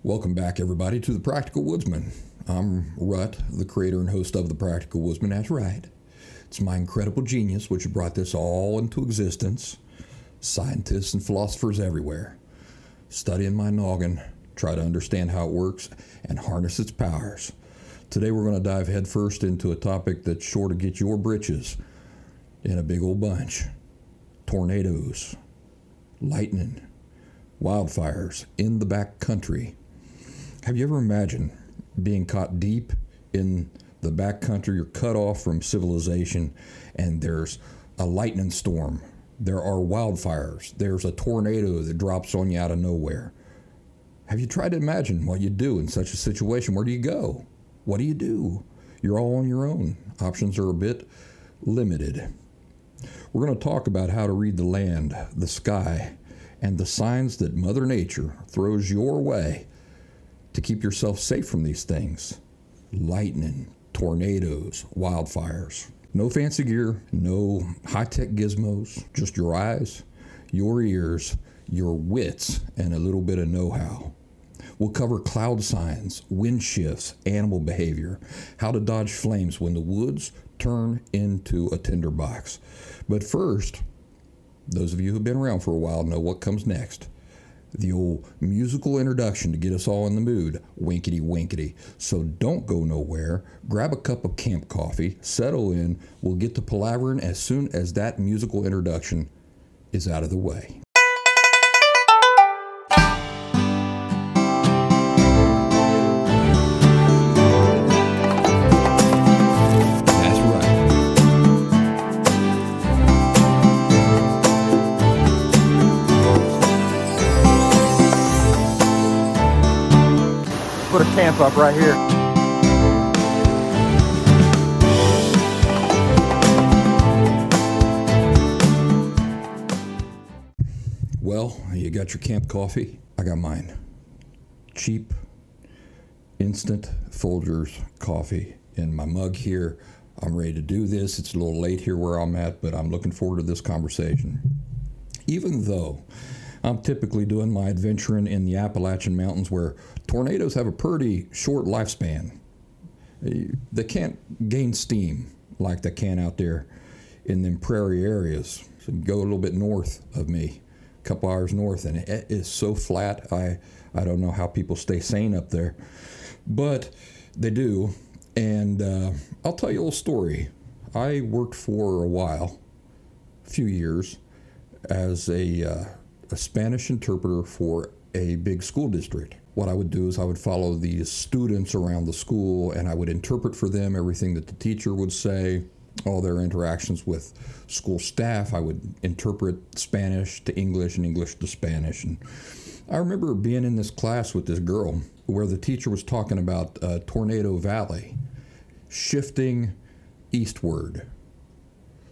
Welcome back, everybody, to The Practical Woodsman. I'm Rut, the creator and host of The Practical Woodsman. That's right. It's my incredible genius which brought this all into existence. Scientists and philosophers everywhere, studying my noggin, try to understand how it works, and harness its powers. Today we're going to dive headfirst into a topic that's sure to get your britches in a big old bunch. Tornadoes, lightning, wildfires in the backcountry. Have you ever imagined being caught deep in the backcountry? You're cut off from civilization, and there's a lightning storm. There are wildfires. There's a tornado that drops on you out of nowhere. Have you tried to imagine what you do in such a situation? Where do you go? What do you do? You're all on your own. Options are a bit limited. We're going to talk about how to read the land, the sky, and the signs that Mother Nature throws your way to keep yourself safe from these things. Lightning, tornadoes, wildfires. No fancy gear, no high-tech gizmos, just your eyes, your ears, your wits, and a little bit of know-how. We'll cover cloud signs, wind shifts, animal behavior, how to dodge flames when the woods turn into a tinderbox. But first, those of you who've been around for a while know what comes next. The old musical introduction to get us all in the mood, winkety winkety. So don't go nowhere. Grab a cup of camp coffee, settle in. We'll get to palavering as soon as that musical introduction is out of the way. That's right. Put a camp up right here. Well, you got your camp coffee. I got mine. Cheap, instant Folgers coffee in my mug here. I'm ready to do this. It's a little late here where I'm at, but I'm looking forward to this conversation. Even though I'm typically doing my adventuring in the Appalachian mountains where tornadoes have a pretty short lifespan. They can't gain steam like they can out there in them prairie areas. So you go a little bit north of me, a couple hours north, and it is so flat. I don't know how people stay sane up there, but they do. And I'll tell you a little story. I worked for a while, a few years, as a Spanish interpreter for a big school district. What I would do is I would follow these students around the school, and I would interpret for them everything that the teacher would say, all their interactions with school staff. I would interpret Spanish to English and English to Spanish. And I remember being in this class with this girl where the teacher was talking about Tornado Valley shifting eastward.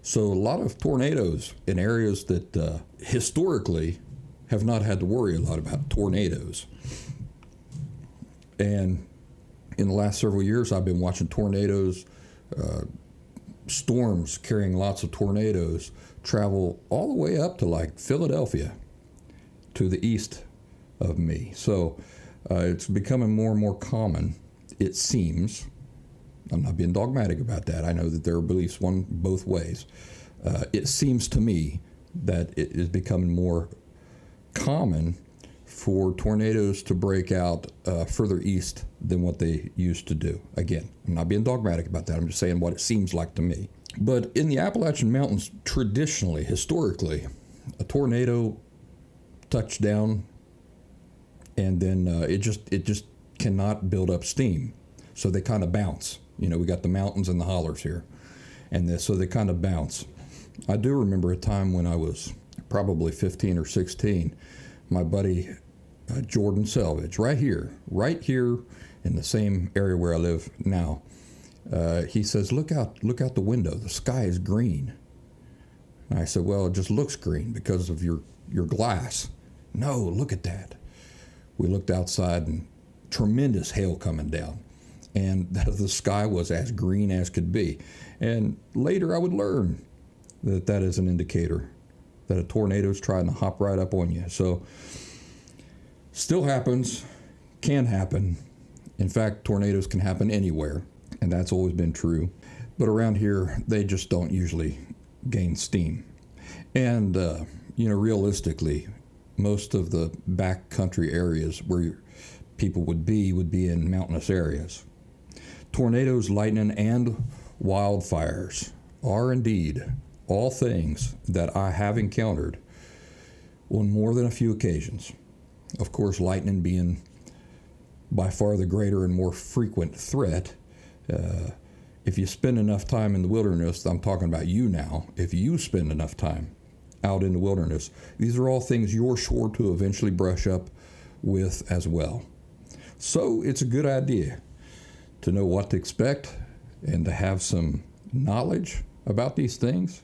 So a lot of tornadoes in areas that historically have not had to worry a lot about tornadoes. And in the last several years, I've been watching tornadoes, storms carrying lots of tornadoes, travel all the way up to like Philadelphia to the east of me. So it's becoming more and more common, it seems. I'm not being dogmatic about that. I know that there are beliefs both ways. It seems to me that it is becoming more common for tornadoes to break out further east than what they used to do. Again, I'm not being dogmatic about that. I'm just saying what it seems like to me. But in the Appalachian Mountains, traditionally, historically, a tornado touched down, and then it just cannot build up steam. So they kind of bounce. You know, we got the mountains and the hollers here, and so they kind of bounce. I do remember a time when I was probably 15 or 16, my buddy Jordan Selvage, right here in the same area where I live now, he says, look out the window, the sky is green. And I said, well, it just looks green because of your glass. No, look at that. We looked outside, and tremendous hail coming down, and the sky was as green as could be. And later I would learn that is an indicator that a tornado is trying to hop right up on you. So still happens, can happen. In fact, tornadoes can happen anywhere, and that's always been true. But around here, they just don't usually gain steam. And, realistically, most of the backcountry areas where people would be in mountainous areas. Tornadoes, lightning, and wildfires are indeed all things that I have encountered on more than a few occasions. Of course, lightning being by far the greater and more frequent threat. If you spend enough time in the wilderness, I'm talking about you now, if you spend enough time out in the wilderness, these are all things you're sure to eventually brush up with as well. So it's a good idea to know what to expect and to have some knowledge about these things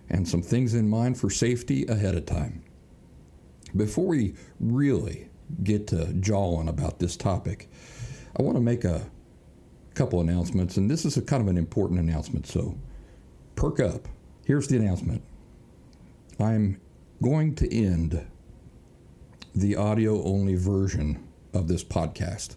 and some things in mind for safety ahead of time. Before we really get to jawing about this topic, I want to make a couple announcements, and this is a kind of an important announcement, so perk up. Here's the announcement. I'm going to end the audio-only version of this podcast.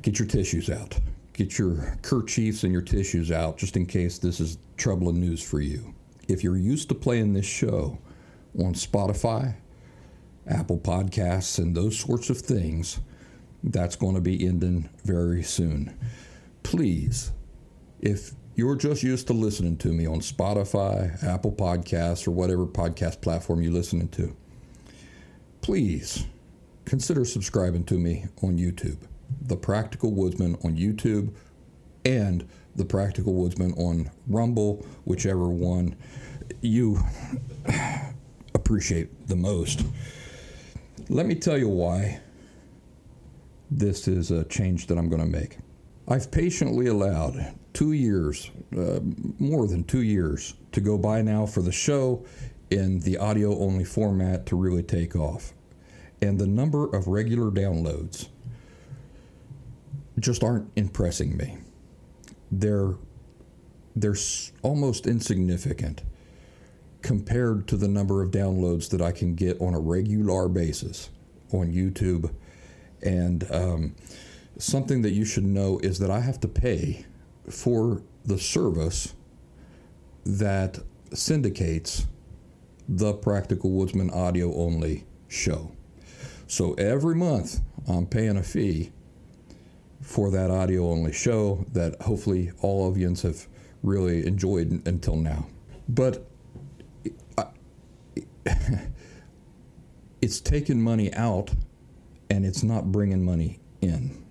Get your tissues out. Get your kerchiefs and your tissues out, just in case this is troubling news for you. If you're used to playing this show on Spotify, Apple Podcasts, and those sorts of things, that's going to be ending very soon. Please, if you're just used to listening to me on Spotify, Apple Podcasts, or whatever podcast platform you're listening to, please consider subscribing to me on YouTube. The Practical Woodsman on YouTube and The Practical Woodsman on Rumble, whichever one you appreciate the most. Let me tell you why this is a change that I'm going to make. I've patiently allowed 2 years, more than 2 years, to go by now for the show in the audio-only format to really take off. And the number of regular downloads just aren't impressing me. They're almost insignificant compared to the number of downloads that I can get on a regular basis on YouTube. And something that you should know is that I have to pay for the service that syndicates the Practical Woodsman audio-only show. So every month I'm paying a fee for that audio-only show that hopefully all of you have really enjoyed until now. But it's taking money out and it's not bringing money in.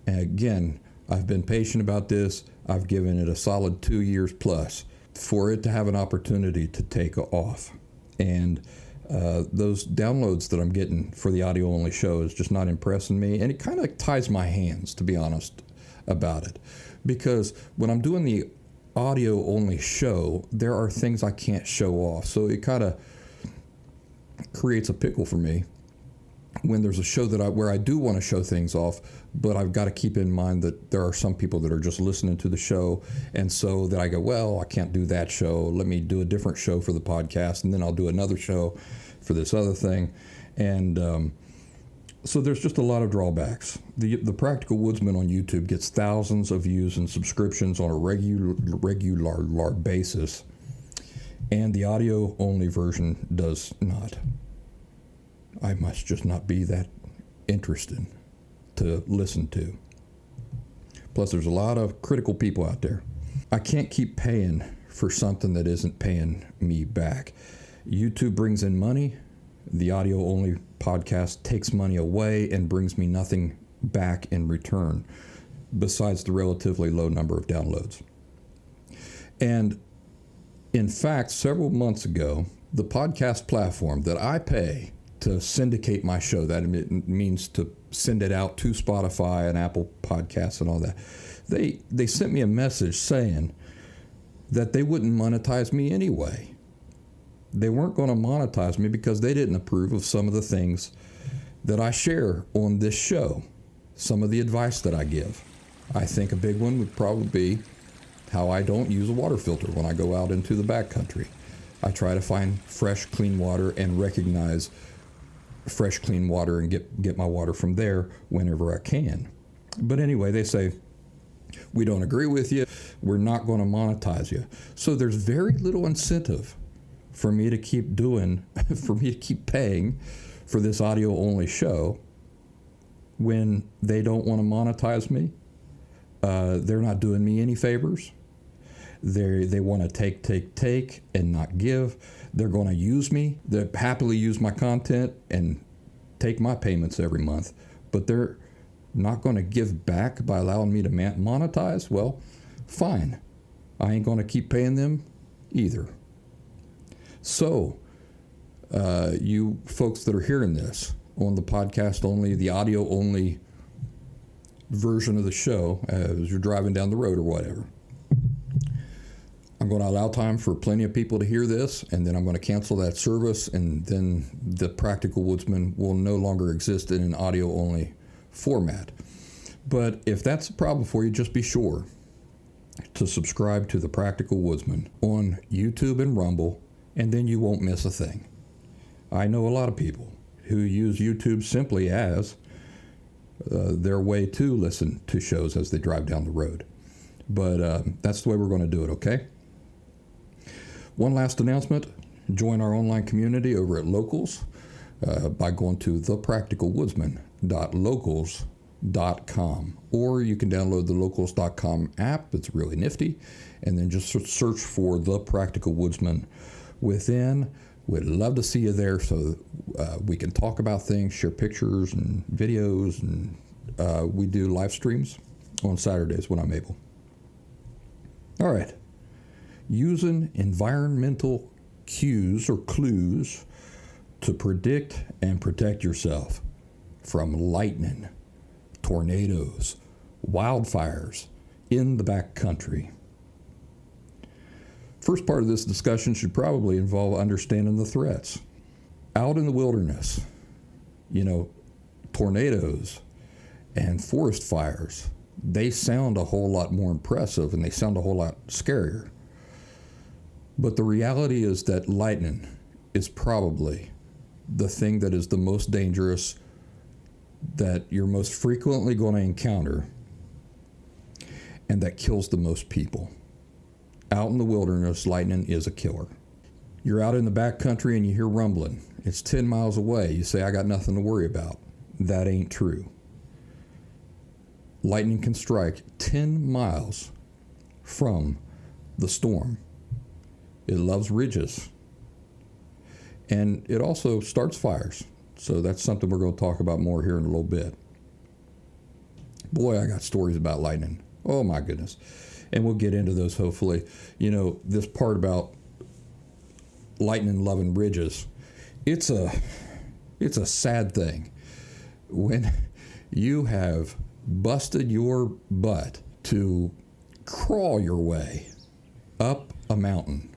And again, I've been patient about this. I've given it a solid 2 years plus for it to have an opportunity to take off. And those downloads that I'm getting for the audio-only show is just not impressing me. And it kind of ties my hands, to be honest, about it. Because when I'm doing the audio-only show, there are things I can't show off. So it kind of creates a pickle for me when there's a show where I do want to show things off, but I've got to keep in mind that there are some people that are just listening to the show, and so that I go, well, I can't do that show. Let me do a different show for the podcast, and then I'll do another show for this other thing. And so there's just a lot of drawbacks. The Practical Woodsman on YouTube gets thousands of views and subscriptions on a regular basis, and the audio-only version does not. I must just not be that interested to listen to. Plus, there's a lot of critical people out there. I can't keep paying for something that isn't paying me back. YouTube brings in money. The audio-only podcast takes money away and brings me nothing back in return, besides the relatively low number of downloads. And in fact, several months ago, the podcast platform that I pay to syndicate my show, that means to send it out to Spotify and Apple Podcasts and all that, they sent me a message saying that they wouldn't monetize me anyway. They weren't going to monetize me because they didn't approve of some of the things that I share on this show, some of the advice that I give. I think a big one would probably be how I don't use a water filter when I go out into the backcountry. I try to find fresh, clean water and recognize fresh, clean water and get my water from there whenever I can. But anyway, they say, we don't agree with you. We're not going to monetize you. So there's very little incentive for me to keep paying for this audio-only show when they don't want to monetize me. They're not doing me any favors. They want to take and not give. They're going to use me. They happily use my content and take my payments every month, but they're not going to give back by allowing me to monetize. Well, fine. I ain't going to keep paying them either. So, you folks that are hearing this on the podcast only, the audio only version of the show, as you're driving down the road or whatever, I'm going to allow time for plenty of people to hear this, and then I'm going to cancel that service, and then the Practical Woodsman will no longer exist in an audio-only format. But if that's a problem for you, just be sure to subscribe to the Practical Woodsman on YouTube and Rumble, and then you won't miss a thing. I know a lot of people who use YouTube simply as their way to listen to shows as they drive down the road. But that's the way we're going to do it, okay? One last announcement. Join our online community over at Locals by going to thepracticalwoodsman.locals.com, or you can download the locals.com app. It's really nifty, and then just search for The Practical Woodsman within. We'd love to see you there so we can talk about things, share pictures and videos, and we do live streams on Saturdays when I'm able. All right. Using environmental cues or clues to predict and protect yourself from lightning, tornadoes, wildfires in the backcountry. First part of this discussion should probably involve understanding the threats. Out in the wilderness, tornadoes and forest fires, they sound a whole lot more impressive and they sound a whole lot scarier. But the reality is that lightning is probably the thing that is the most dangerous, that you're most frequently going to encounter, and that kills the most people. Out in the wilderness, lightning is a killer. You're out in the backcountry and you hear rumbling. It's 10 miles away. You say, I got nothing to worry about. That ain't true. Lightning can strike 10 miles from the storm. It loves ridges. And it also starts fires. So that's something we're going to talk about more here in a little bit. Boy, I got stories about lightning. Oh my goodness. And we'll get into those hopefully. This part about lightning loving ridges, it's a sad thing when you have busted your butt to crawl your way up a mountain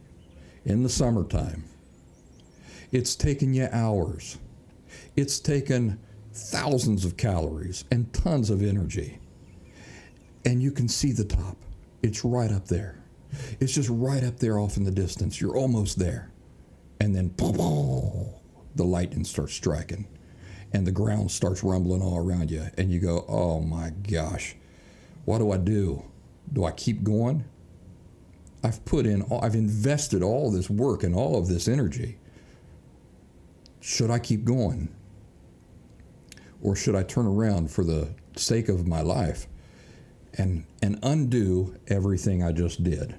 in the summertime. It's taken you hours. It's taken thousands of calories and tons of energy. And you can see the top. It's right up there. It's just right up there off in the distance. You're almost there. And then the lightning starts striking. And the ground starts rumbling all around you. And you go, oh my gosh, what do I do? Do I keep going? I've invested all this work and all of this energy. Should I keep going? Or should I turn around for the sake of my life and undo everything I just did?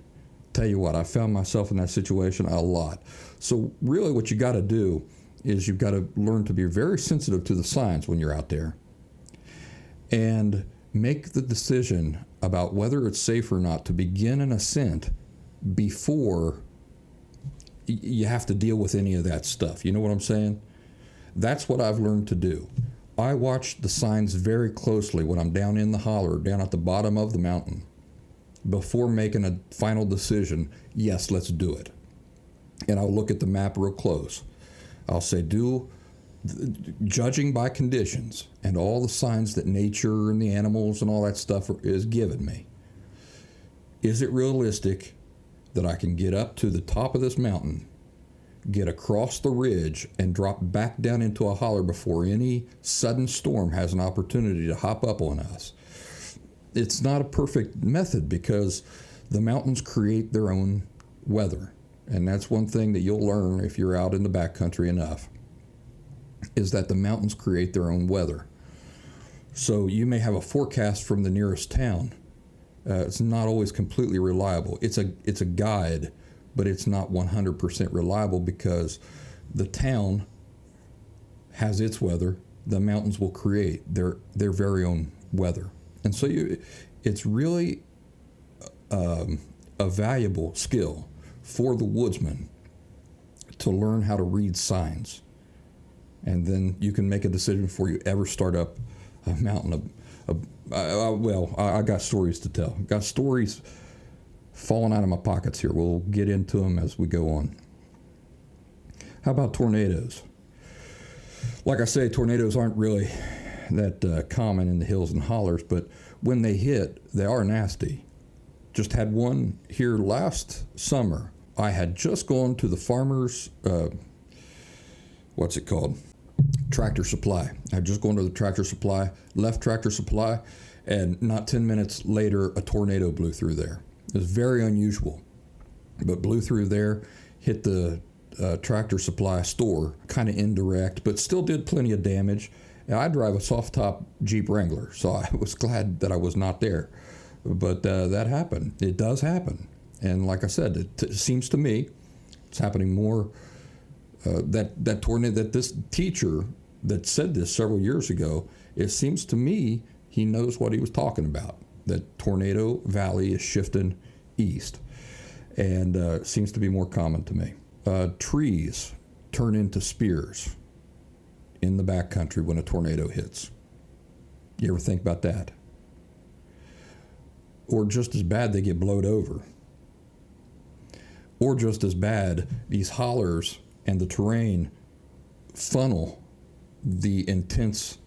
Tell you what, I found myself in that situation a lot. So really what you got to do is you've got to learn to be very sensitive to the signs when you're out there and make the decision about whether it's safe or not to begin an ascent before you have to deal with any of that stuff. You know what I'm saying? That's what I've learned to do. I watch the signs very closely when I'm down in the holler, down at the bottom of the mountain, before making a final decision. Yes, let's do it. And I'll look at the map real close. I'll say, judging by conditions and all the signs that nature and the animals and all that stuff is giving me, is it realistic that I can get up to the top of this mountain, get across the ridge, and drop back down into a holler before any sudden storm has an opportunity to hop up on us. It's not a perfect method because the mountains create their own weather. And that's one thing that you'll learn if you're out in the backcountry enough, is that the mountains create their own weather. So you may have a forecast from the nearest town. It's not always completely reliable. It's a guide, but it's not 100% reliable because the town has its weather. The mountains will create their very own weather. And so it's really a valuable skill for the woodsman to learn how to read signs. And then you can make a decision before you ever start up a mountain. I got stories to tell. Got stories falling out of my pockets here. We'll get into them as we go on. How about tornadoes? Like I say, tornadoes aren't really that common in the hills and hollers, but when they hit, they are nasty. Just had one here last summer. I had just gone to the farmer's, Tractor Supply. I had just gone to the Tractor Supply, left Tractor Supply, and not 10 minutes later, a tornado blew through there. It was very unusual, but blew through there, hit the Tractor Supply store, kind of indirect, but still did plenty of damage. And I drive a soft-top Jeep Wrangler, so I was glad that I was not there. But that happened. It does happen. And like I said, it seems to me it's happening more. That tornado, that this teacher that said this several years ago, it seems to me he knows what he was talking about. That Tornado Valley is shifting east, and seems to be more common to me. Trees turn into spears in the backcountry when a tornado hits. You ever think about that? Or just as bad, they get blowed over. Or just as bad, these hollers and the terrain funnel the intense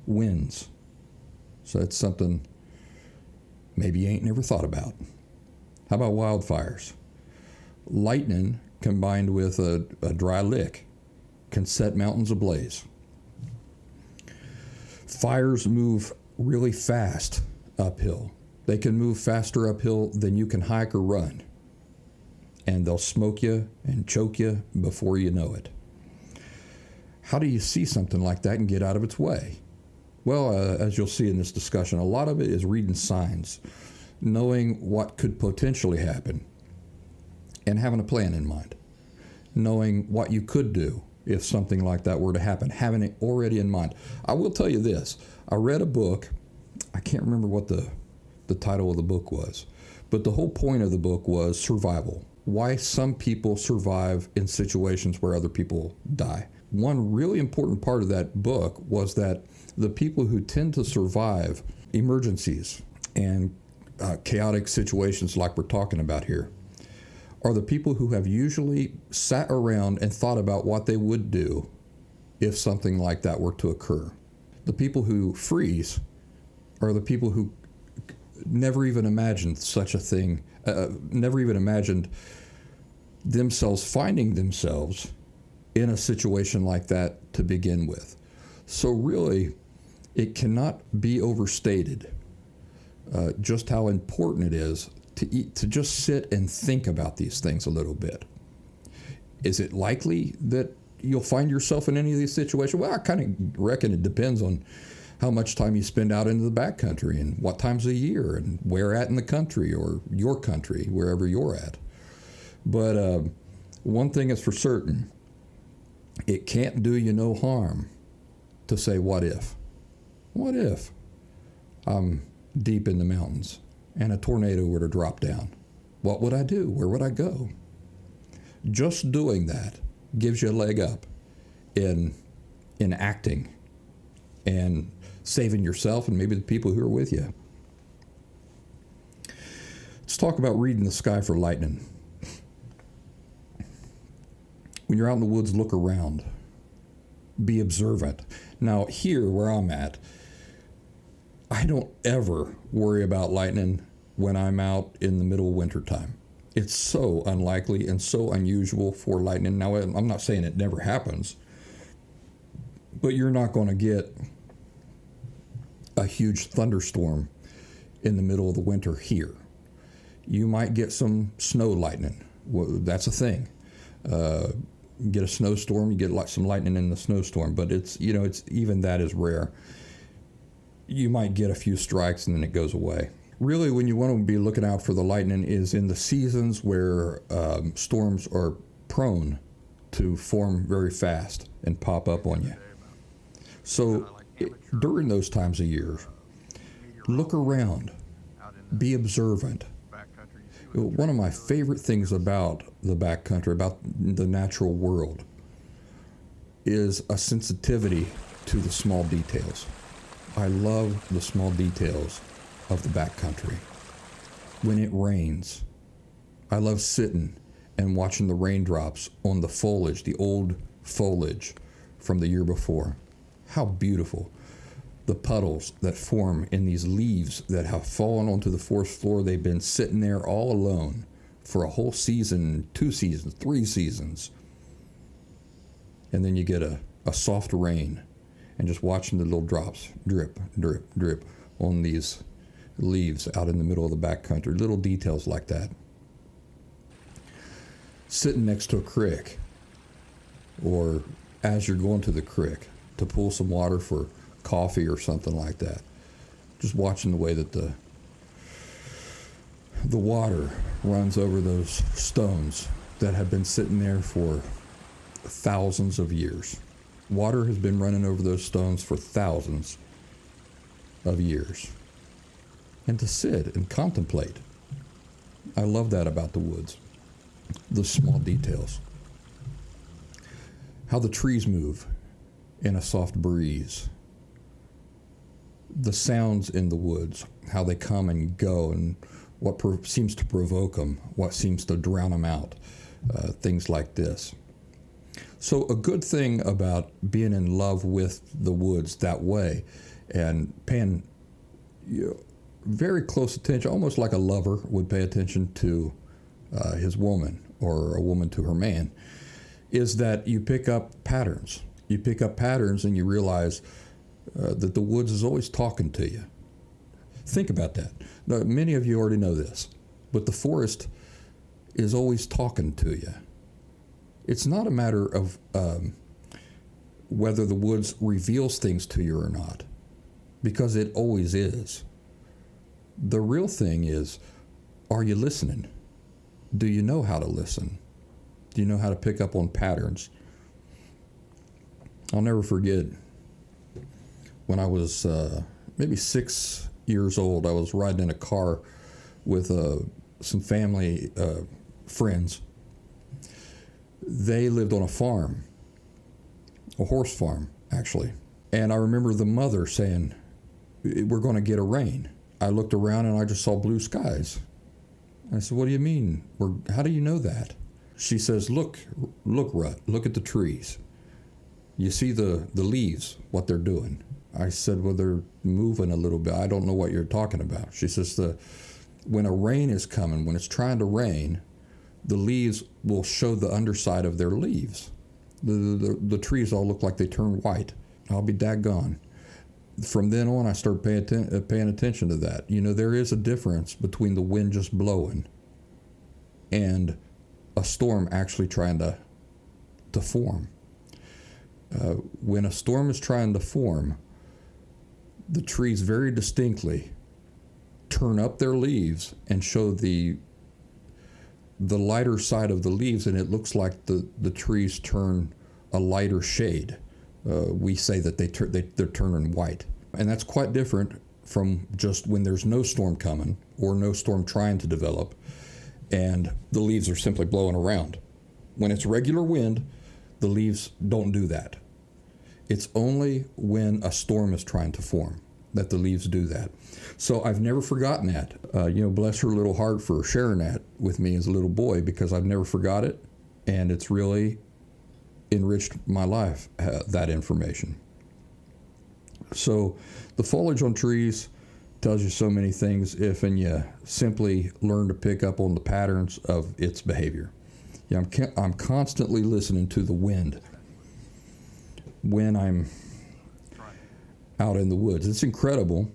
winds. So that's something maybe you ain't never thought about. How about wildfires? Lightning combined with a dry lick can set mountains ablaze. Fires move really fast uphill. They can move faster uphill than you can hike or run. And they'll smoke you and choke you before you know it. How do you see something like that and get out of its way? Well, as you'll see in this discussion, a lot of it is reading signs, knowing what could potentially happen, and having a plan in mind, knowing what you could do if something like that were to happen, having it already in mind. I will tell you this. I read a book. I can't remember what the title of the book was, but the whole point of the book was survival. Why some people survive in situations where other people die. One really important part of that book was that the people who tend to survive emergencies and chaotic situations like we're talking about here are the people who have usually sat around and thought about what they would do if something like that were to occur. The people who freeze are the people who never even imagined such a thing, never even imagined themselves finding themselves in a situation like that to begin with. So really, it cannot be overstated just how important it is to just sit and think about these things a little bit. Is it likely that you'll find yourself in any of these situations? Well, I kind of reckon it depends on how much time you spend out into the backcountry and what times of year and where at in the country or your country, wherever you're at. But one thing is for certain, it can't do you no harm to say, what if? What if I'm deep in the mountains and a tornado were to drop down? What would I do? Where would I go? Just doing that gives you a leg up in acting and saving yourself and maybe the people who are with you. Let's talk about reading the sky for lightning. When you're out in the woods, look around. Be observant. Now, here where I'm at, I don't ever worry about lightning when I'm out in the middle of winter time. It's so unlikely and so unusual for lightning. Now, I'm not saying it never happens, but you're not going to get a huge thunderstorm in the middle of the winter here. You might get some snow lightning. Well, that's a thing. Get a snowstorm, you get some lightning in the snowstorm, but it's even that is rare. You might get a few strikes and then it goes away. Really, when you want to be looking out for the lightning is in the seasons where storms are prone to form very fast and pop up on you. So during those times of year, look around, be observant. One of my favorite things about the backcountry, about the natural world, is a sensitivity to the small details. I love the small details of the backcountry. When it rains, I love sitting and watching the raindrops on the foliage, the old foliage from the year before. How beautiful. The puddles that form in these leaves that have fallen onto the forest floor. They've been sitting there all alone for a whole season, 2 seasons, 3 seasons. And then you get a soft rain and just watching the little drops drip, drip, drip on these leaves out in the middle of the backcountry. Little details like that. Sitting next to a creek, or as you're going to the creek to pull some water for coffee or something like that. Just watching the way that the water runs over those stones that have been sitting there for thousands of years. Water has been running over those stones for thousands of years. And to sit and contemplate. I love that about the woods. The small details. How the trees move in a soft breeze. The sounds in the woods, how they come and go, and what seems to provoke them, what seems to drown them out, things like this. So a good thing about being in love with the woods that way and paying very close attention, almost like a lover would pay attention to his woman or a woman to her man, is that you pick up patterns. You pick up patterns and you realize that the woods is always talking to you. Think about that. Now, many of you already know this, but the forest is always talking to you. It's not a matter of whether the woods reveals things to you or not, because it always is. The real thing is, are you listening? Do you know how to listen? Do you know how to pick up on patterns? I'll never forget when I was maybe 6 years old. I was riding in a car with some family friends. They lived on a farm, a horse farm, actually. And I remember the mother saying, "We're going to get a rain." I looked around and I just saw blue skies. I said, "What do you mean? How do you know that?" She says, look, Rut, look at the trees. You see the leaves, what they're doing." I said, "Well, they're moving a little bit. I don't know what you're talking about." She says, when a rain is coming, when it's trying to rain, the leaves will show the underside of their leaves. The trees all look like they turn white. I'll be daggone. From then on, I started paying attention to that. There is a difference between the wind just blowing and a storm actually trying to form. When a storm is trying to form, the trees very distinctly turn up their leaves and show the lighter side of the leaves, and it looks like the trees turn a lighter shade. We say that they're turning white. And that's quite different from just when there's no storm coming or no storm trying to develop and the leaves are simply blowing around. When it's regular wind, the leaves don't do that. It's only when a storm is trying to form that the leaves do that. So I've never forgotten that. Bless her little heart for sharing that with me as a little boy, because I've never forgot it, and it's really enriched my life, that information. So the foliage on trees tells you so many things if and you simply learn to pick up on the patterns of its behavior. Yeah, I'm constantly listening to the wind when I'm out in the woods. It's incredible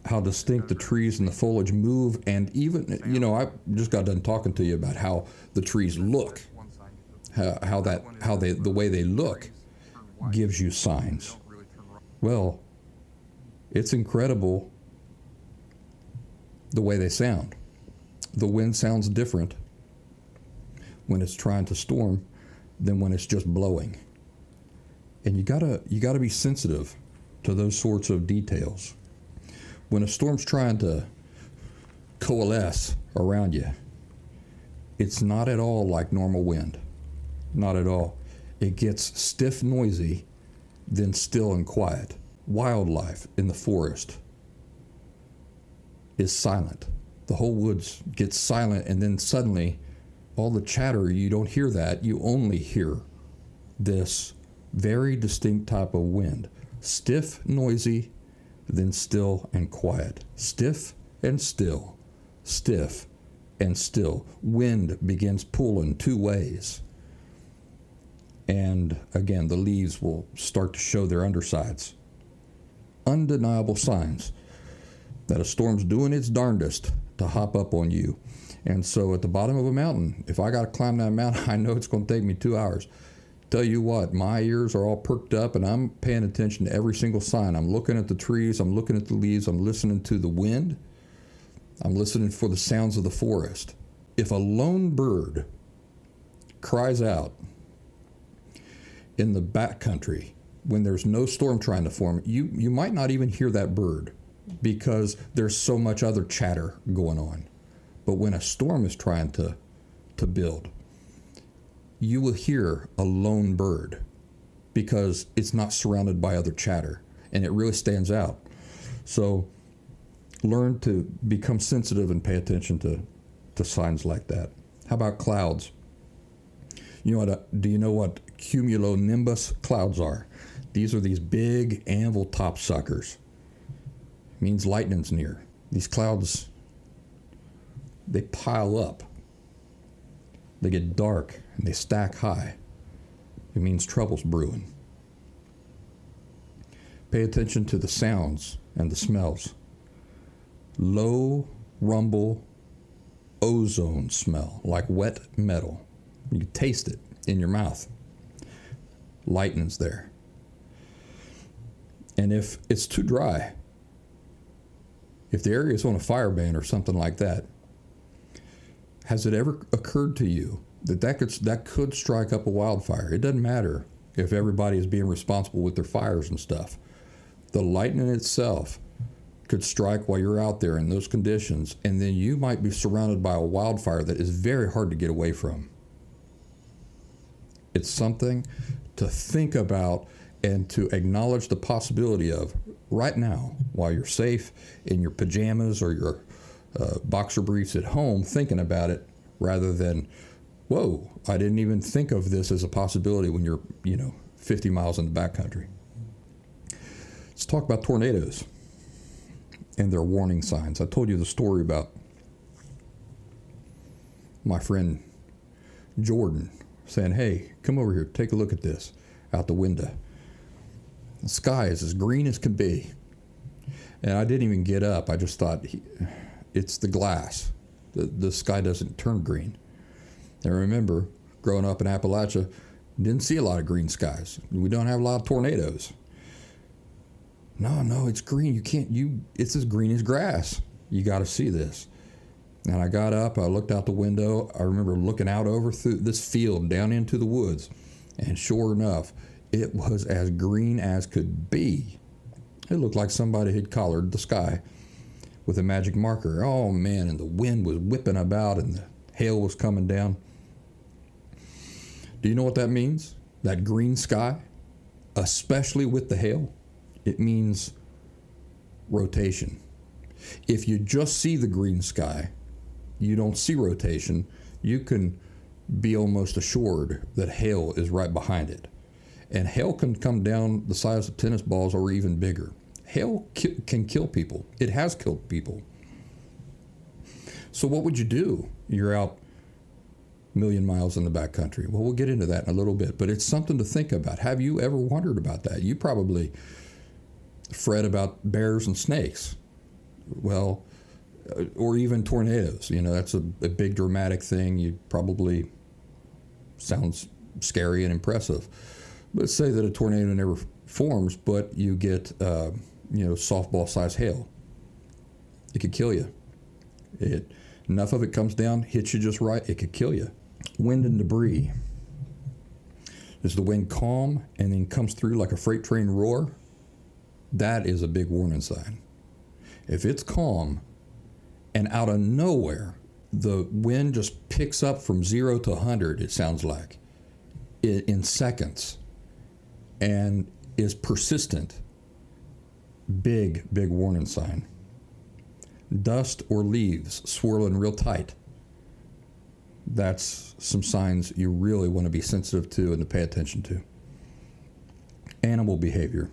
how distinct the trees and the foliage move, and even, I just got done talking to you about how the trees look, the way they look gives you signs. Well, it's incredible the way they sound. The wind sounds different when it's trying to storm than when it's just blowing. And you gotta be sensitive to those sorts of details. When a storm's trying to coalesce around you, it's not at all like normal wind. Not at all. It gets stiff, noisy, then still and quiet. Wildlife in the forest is silent. The whole woods gets silent, and then suddenly all the chatter, you don't hear that. You only hear this very distinct type of wind. Stiff, noisy, then still and quiet. Stiff and still. Stiff and still. Wind begins pulling two ways. And again, the leaves will start to show their undersides. Undeniable signs that a storm's doing its darndest to hop up on you. And so at the bottom of a mountain, if I got to climb that mountain, I know it's going to take me 2 hours. Tell you what, my ears are all perked up and I'm paying attention to every single sign. I'm looking at the trees, I'm looking at the leaves, I'm listening to the wind, I'm listening for the sounds of the forest. If a lone bird cries out in the backcountry when there's no storm trying to form, you might not even hear that bird because there's so much other chatter going on. But when a storm is trying to build, you will hear a lone bird because it's not surrounded by other chatter, and it really stands out. So learn to become sensitive and pay attention to signs like that. How about clouds? Do you know what cumulonimbus clouds are? These are these big anvil top suckers. It means lightning's near. These clouds, they pile up. They get dark and they stack high. It means trouble's brewing. Pay attention to the sounds and the smells. Low rumble ozone smell, like wet metal. You can taste it in your mouth. Lightning's there. And if it's too dry, if the area is on a fire ban or something like that, has it ever occurred to you that could strike up a wildfire? It doesn't matter if everybody is being responsible with their fires and stuff. The lightning itself could strike while you're out there in those conditions, and then you might be surrounded by a wildfire that is very hard to get away from. It's something to think about and to acknowledge the possibility of right now while you're safe in your pajamas or your boxer briefs at home, thinking about it rather than, whoa, I didn't even think of this as a possibility when you're 50 miles in the backcountry. Let's talk about tornadoes and their warning signs. I told you the story about my friend Jordan saying, hey, come over here, take a look at this out the window. The sky is as green as can be. And I didn't even get up. I just thought, it's the glass. The sky doesn't turn green. And remember, growing up in Appalachia, didn't see a lot of green skies. We don't have a lot of tornadoes. No, it's green. It's as green as grass. You got to see this. And I got up, I looked out the window. I remember looking out over through this field down into the woods. And sure enough, it was as green as could be. It looked like somebody had colored the sky with a magic marker. Oh man, and the wind was whipping about and the hail was coming down. Do you know what that means? That green sky, especially with the hail, it means rotation. If you just see the green sky, you don't see rotation, you can be almost assured that hail is right behind it. And hail can come down the size of tennis balls or even bigger. Hail can kill people. It has killed people. So what would you do? You're out a million miles in the backcountry. Well, we'll get into that in a little bit, but it's something to think about. Have you ever wondered about that? You probably fret about bears and snakes. Well, or even tornadoes. You know, that's a big dramatic thing. You probably sounds scary and impressive. But say that a tornado never forms, but you get, softball-sized hail. It could kill you. Enough of it comes down, hits you just right, it could kill you. Wind and debris. Is the wind calm and then comes through like a freight train roar? That is a big warning sign. If it's calm and out of nowhere, the wind just picks up from 0 to 100, it sounds like, in seconds, and is persistent, big warning sign. Dust or leaves swirling real tight. That's some signs you really want to be sensitive to and to pay attention to. Animal behavior.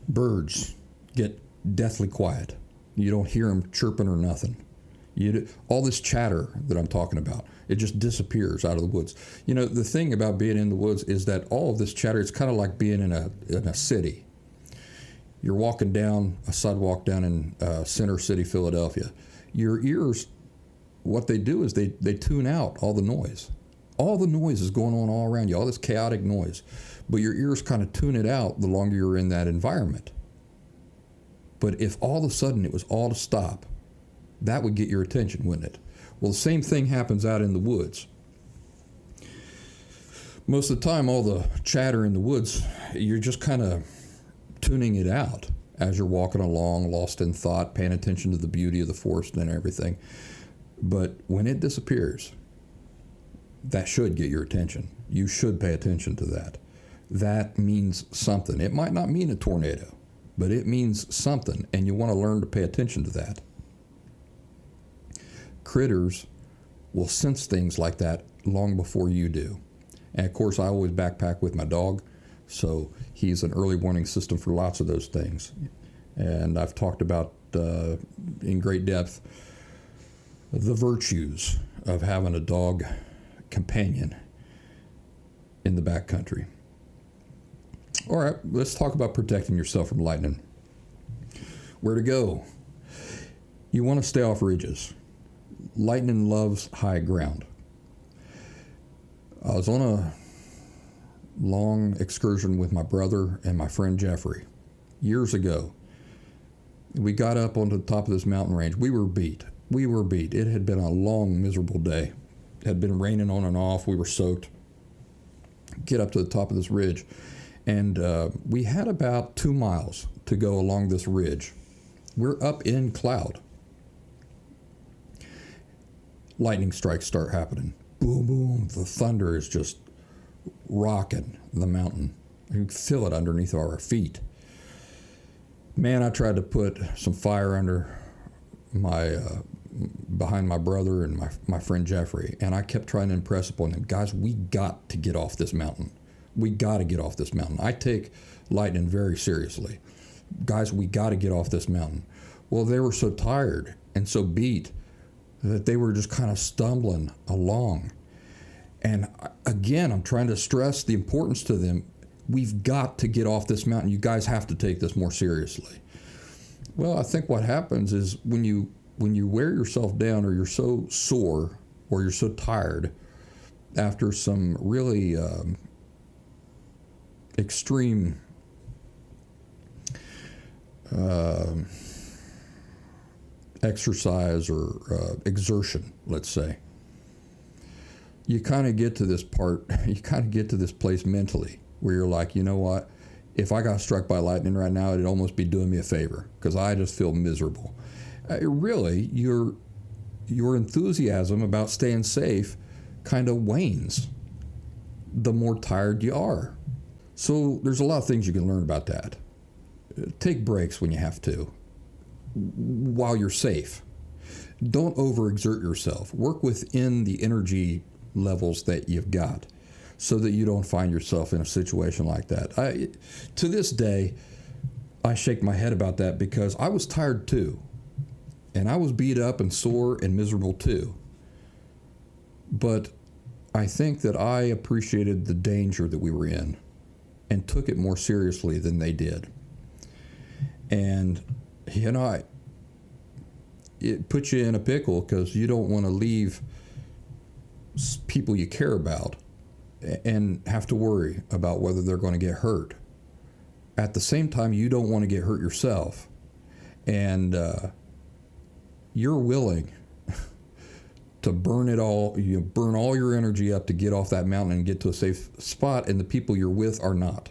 Birds get deathly quiet. You don't hear them chirping or nothing. All this chatter that I'm talking about, it just disappears out of the woods. You know, the thing about being in the woods is that all of this chatter, it's kind of like being in a city. You're walking down a sidewalk down in Center City, Philadelphia. Your ears, what they do is they tune out all the noise. All the noise is going on all around you, all this chaotic noise. But your ears kind of tune it out the longer you're in that environment. But if all of a sudden it was all to stop, that would get your attention, wouldn't it? Well, the same thing happens out in the woods. Most of the time, all the chatter in the woods, you're just kind of tuning it out as you're walking along, lost in thought, paying attention to the beauty of the forest and everything. But when it disappears, that should get your attention. You should pay attention to that. That means something. It might not mean a tornado, but it means something, and you want to learn to pay attention to that. Critters will sense things like that long before you do. And of course, I always backpack with my dog, so he's an early warning system for lots of those things. And I've talked about in great depth the virtues of having a dog companion in the backcountry. All right, let's talk about protecting yourself from lightning. Where to go? You want to stay off ridges. Lightning loves high ground. I was on a long excursion with my brother and my friend Jeffrey years ago. We got up onto the top of this mountain range. We were beat. It had been a long, miserable day. It had been raining on and off. We were soaked. Get up to the top of this ridge, and we had about 2 miles to go along this ridge. We're up in cloud. Lightning strikes start happening. Boom, boom. The thunder is just rocking the mountain. You can feel it underneath our feet. Man, I tried to put some fire under behind my brother and my friend Jeffrey, and I kept trying to impress upon them, guys, we got to get off this mountain. We got to get off this mountain. I take lightning very seriously. Guys, we got to get off this mountain. Well, they were so tired and so beat that they were just kind of stumbling along. And again, I'm trying to stress the importance to them. We've got to get off this mountain. You guys have to take this more seriously. Well, I think what happens is when you wear yourself down, or you're so sore, or you're so tired after some really extreme exercise or exertion, let's say, you kind of get to this place mentally where you're like, you know what? If I got struck by lightning right now, it'd almost be doing me a favor because I just feel miserable. Really, your enthusiasm about staying safe kind of wanes the more tired you are. So there's a lot of things you can learn about that. Take breaks when you have to, while you're safe. Don't overexert yourself. Work within the energy levels that you've got so that you don't find yourself in a situation like that. To this day, I shake my head about that because I was tired too. And I was beat up and sore and miserable too. But I think that I appreciated the danger that we were in and took it more seriously than they did. And, it puts you in a pickle because you don't want to leave people you care about and have to worry about whether they're going to get hurt. At the same time, you don't want to get hurt yourself. And you're willing to burn it all, burn all your energy up to get off that mountain and get to a safe spot, and the people you're with are not.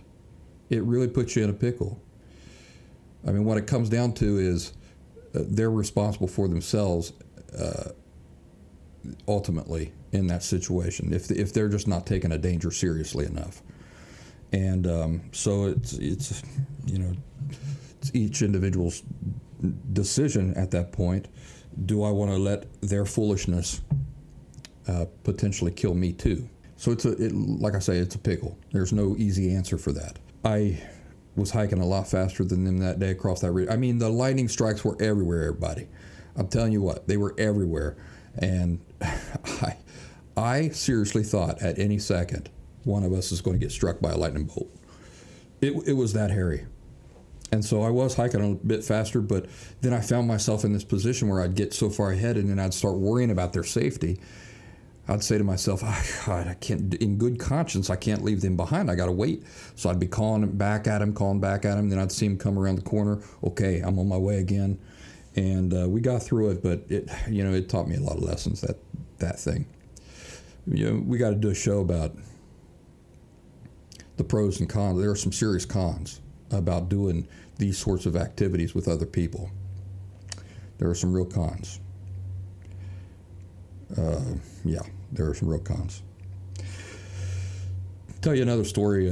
It really puts you in a pickle. I mean, what it comes down to is they're responsible for themselves ultimately in that situation if they're just not taking a danger seriously enough. And so it's each individual's decision at that point. Do I want to let their foolishness potentially kill me too? So like I say, it's a pickle. There's no easy answer for that. I was hiking a lot faster than them that day across that ridge. I mean, the lightning strikes were everywhere, everybody. I'm telling you what, they were everywhere. And I seriously thought at any second one of us is going to get struck by a lightning bolt. It was that hairy. And so I was hiking a bit faster, but then I found myself in this position where I'd get so far ahead and then I'd start worrying about their safety. I'd say to myself, God, I can't, in good conscience, I can't leave them behind. I got to wait. So I'd be calling back at him. Then I'd see him come around the corner. Okay, I'm on my way again. And we got through it, but it taught me a lot of lessons, that thing. We got to do a show about the pros and cons. There are some serious cons about doing these sorts of activities with other people. There are some real cons. There are some real cons. Tell you another story.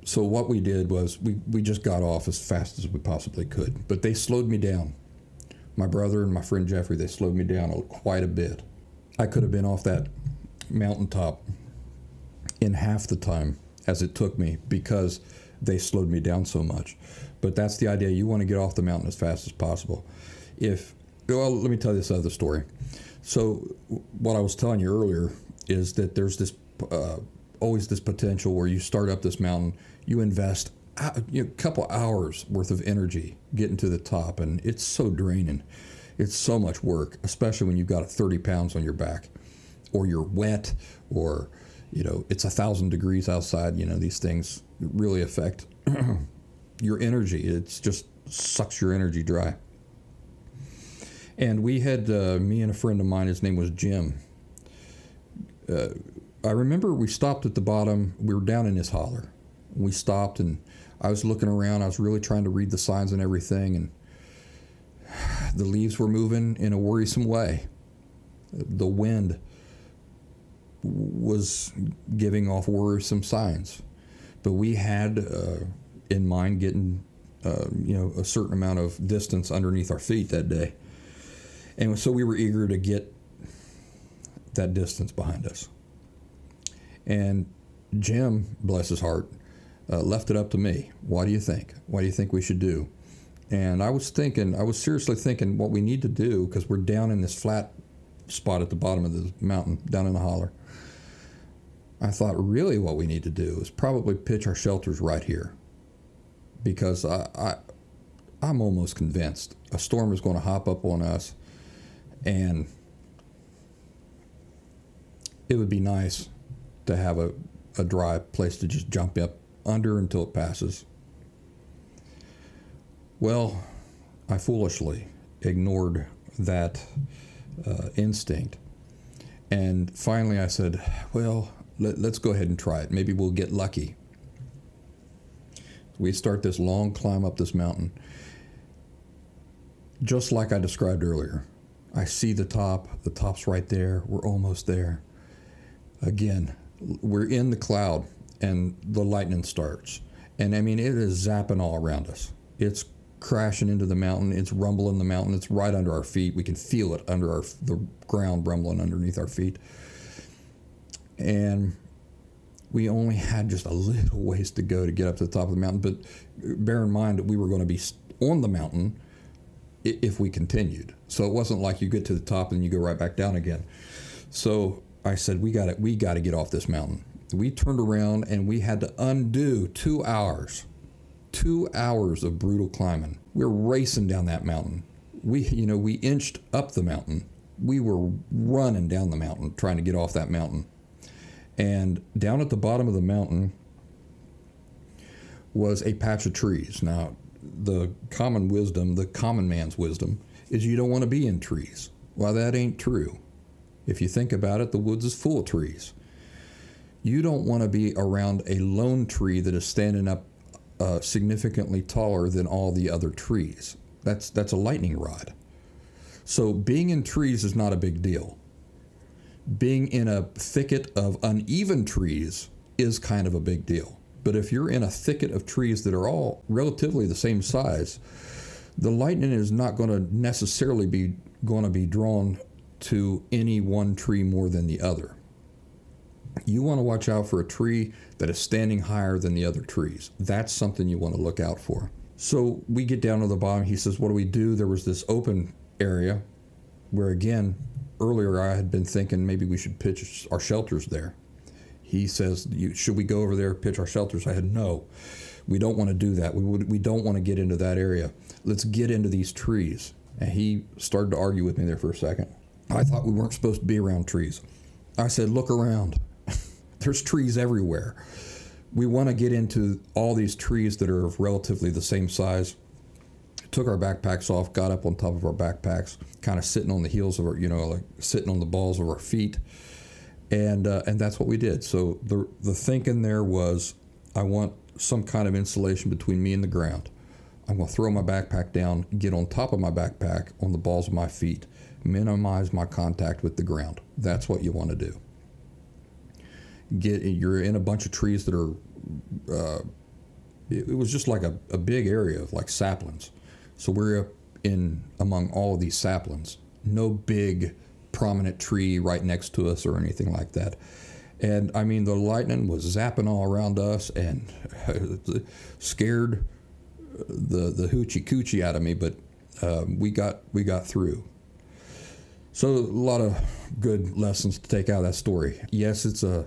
So what we did was we just got off as fast as we possibly could, but they slowed me down. My brother and my friend Jeffrey, they slowed me down quite a bit. I could have been off that mountaintop in half the time as it took me because they slowed me down so much. But that's the idea. You want to get off the mountain as fast as possible. Let me tell you this other story. So what I was telling you earlier is that there's this always this potential where you start up this mountain, you invest a couple hours worth of energy getting to the top, and it's so draining. It's so much work, especially when you've got 30 pounds on your back, or you're wet, or it's 1,000 degrees outside. These things really affect your energy. It's just sucks your energy dry. And we had, me and a friend of mine, his name was Jim. I remember we stopped at the bottom. We were down in this holler. We stopped, and I was looking around. I was really trying to read the signs and everything, and the leaves were moving in a worrisome way. The wind was giving off worrisome signs. But we had in mind getting, a certain amount of distance underneath our feet that day. And so we were eager to get that distance behind us. And Jim, bless his heart, left it up to me. What do you think? What do you think we should do? And I was seriously thinking what we need to do, because we're down in this flat spot at the bottom of the mountain, down in the holler. I thought really what we need to do is probably pitch our shelters right here, because I'm almost convinced a storm is going to hop up on us, and it would be nice to have a dry place to just jump up under until it passes. Well, I foolishly ignored that instinct. And finally I said, well, let's go ahead and try it. Maybe we'll get lucky. We start this long climb up this mountain. Just like I described earlier. I see the top. The top's right there. We're almost there. Again, we're in the cloud, and the lightning starts. And I mean, it is zapping all around us. It's crashing into the mountain. It's rumbling the mountain. It's right under our feet. We can feel it under the ground rumbling underneath our feet. And We only had just a little ways to go to get up to the top of the mountain, but bear in mind that we were going to be on the mountain if we continued. So it wasn't like you get to the top and you go right back down again. So I said, we got to get off this mountain. We turned around and we had to undo 2 hours. 2 hours of brutal climbing. We were racing down that mountain. We inched up the mountain. We were running down the mountain trying to get off that mountain. And down at the bottom of the mountain was a patch of trees. Now, the common man's wisdom, is you don't want to be in trees. Well, that ain't true. If you think about it, the woods is full of trees. You don't want to be around a lone tree that is standing up significantly taller than all the other trees. That's a lightning rod. So being in trees is not a big deal. Being in a thicket of uneven trees is kind of a big deal. But if you're in a thicket of trees that are all relatively the same size, the lightning is not going to necessarily be drawn to any one tree more than the other. You want to watch out for a tree that is standing higher than the other trees. That's something you want to look out for. So we get down to the bottom. He says, what do we do? There was this open area where, again, earlier I had been thinking maybe we should pitch our shelters there. He says, should we go over there and pitch our shelters? I had, no, we don't want to do that. We don't want to get into that area. Let's get into these trees. And he started to argue with me there for a second. I thought we weren't supposed to be around trees. I said, look around. There's trees everywhere. We want to get into all these trees that are relatively the same size. Took our backpacks off, got up on top of our backpacks, kind of sitting on the heels of our, like sitting on the balls of our feet. And that's what we did. So the thinking there was, I want some kind of insulation between me and the ground. I'm going to throw my backpack down, get on top of my backpack on the balls of my feet, minimize my contact with the ground. That's what you want to do. You're in a bunch of trees that are, it was just like a big area of like saplings. So we're up in among all of these saplings. No big prominent tree right next to us or anything like that. And I mean, the lightning was zapping all around us and scared the hoochie coochie out of me, but we got through. So a lot of good lessons to take out of that story. Yes, it's a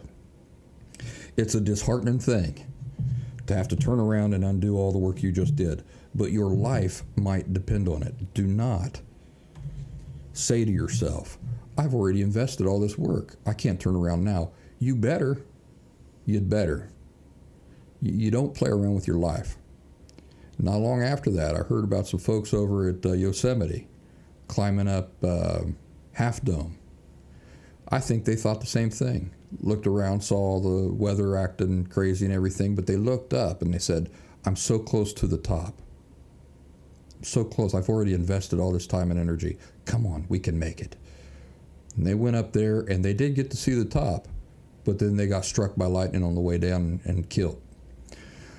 disheartening thing to have to turn around and undo all the work you just did, but your life might depend on it. Do not say to yourself, I've already invested all this work. I can't turn around now. You better. You'd better. You don't play around with your life. Not long after that, I heard about some folks over at Yosemite climbing up Half Dome. I think they thought the same thing. Looked around, saw the weather acting crazy and everything, but they looked up and they said, I'm so close to the top. So close. I've already invested all this time and energy. Come on, we can make it. And they went up there and they did get to see the top, but then they got struck by lightning on the way down and killed.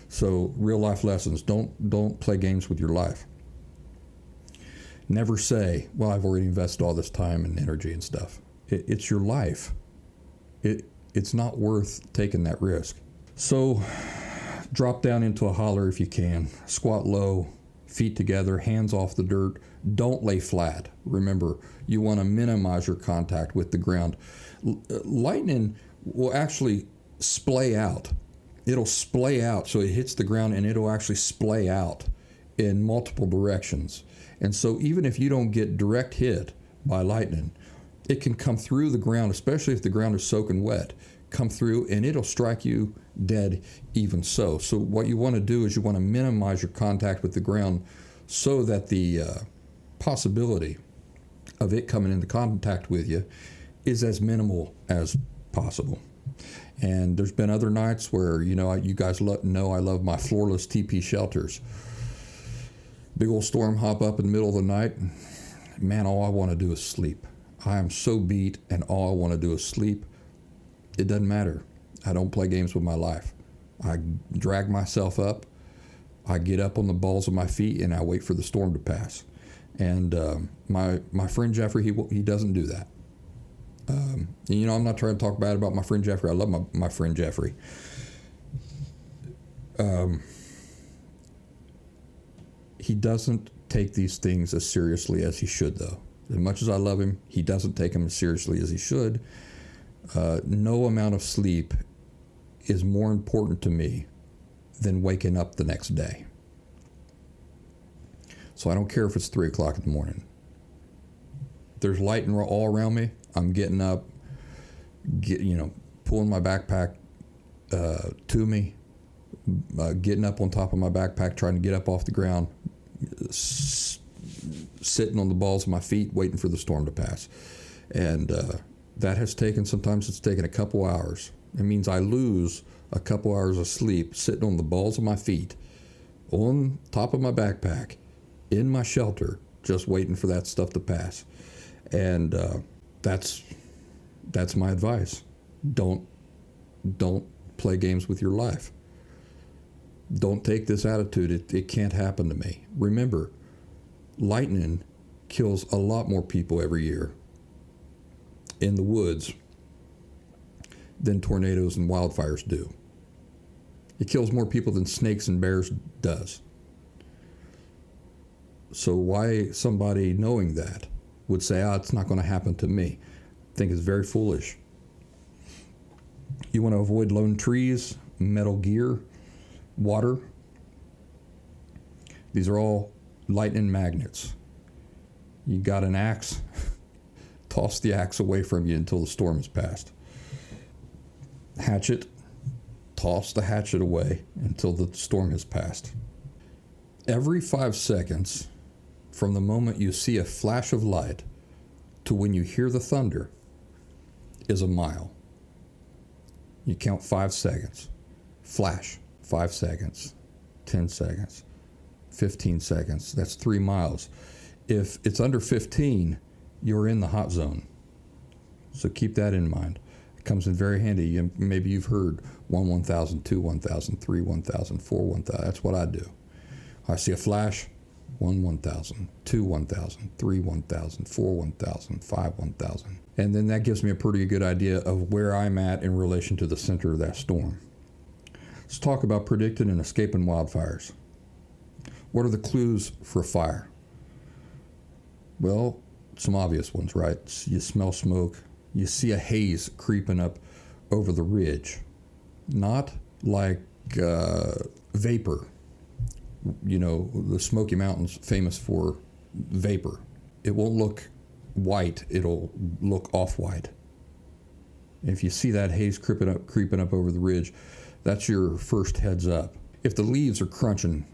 So real life lessons, don't play games with your life. Never say, well, I've already invested all this time and energy and stuff. It's your life. It's not worth taking that risk. So drop down into a holler if you can. Squat low, feet together, hands off the dirt. Don't lay flat. Remember, you want to minimize your contact with the ground. Lightning will actually splay out. It'll splay out, so it hits the ground and it'll actually splay out in multiple directions. And so even if you don't get direct hit by lightning, it can come through the ground, especially if the ground is soaking wet, come through and it'll strike you dead even so. So what you want to do is you want to minimize your contact with the ground so that the possibility of it coming into contact with you is as minimal as possible. And there's been other nights where, you guys know I love my floorless teepee shelters. Big old storm hop up in the middle of the night. Man, all I want to do is sleep. I am so beat and all I want to do is sleep. It doesn't matter. I don't play games with my life. I drag myself up. I get up on the balls of my feet and I wait for the storm to pass. And my friend Jeffrey, he doesn't do that. You know, I'm not trying to talk bad about my friend Jeffrey. I love my friend Jeffrey. He doesn't take these things as seriously as he should, though. As much as I love him, he doesn't take them as seriously as he should. No amount of sleep is more important to me than waking up the next day. So I don't care if it's 3 o'clock in the morning. There's light all around me. I'm getting up, pulling my backpack to me, getting up on top of my backpack, trying to get up off the ground, sitting on the balls of my feet, waiting for the storm to pass. And that has taken, sometimes it's taken a couple hours. It means I lose a couple hours of sleep sitting on the balls of my feet, on top of my backpack, in my shelter, just waiting for that stuff to pass. And that's my advice. Don't play games with your life. Don't take this attitude, it can't happen to me. Remember, lightning kills a lot more people every year in the woods than tornadoes and wildfires do. It kills more people than snakes and bears does. So why somebody knowing that would say, it's not going to happen to me, I think is very foolish. You want to avoid lone trees, metal gear, water. These are all lightning magnets. You got an axe, toss the axe away from you until the storm has passed. Hatchet, toss the hatchet away until the storm has passed. Every 5 seconds, from the moment you see a flash of light to when you hear the thunder, is a mile. You count 5 seconds. Flash, 5 seconds, 10 seconds, 15 seconds. That's 3 miles. If it's under 15, you're in the hot zone. So keep that in mind. It comes in very handy. Maybe you've heard 1 1,000, 2 1,000, 3 1,000, 4 1,000. That's what I do. I see a flash, 1 1,000, 2 1,000, 3 1,000, 4 1,000, 5 1,000. And then that gives me a pretty good idea of where I'm at in relation to the center of that storm. Let's talk about predicting and escaping wildfires. What are the clues for a fire? Well, some obvious ones, right? You smell smoke. You see a haze creeping up over the ridge. Not like vapor. You know, the Smoky Mountains, famous for vapor. It won't look white, it'll look off-white. If you see that haze creeping up over the ridge, that's your first heads up. If the leaves are crunching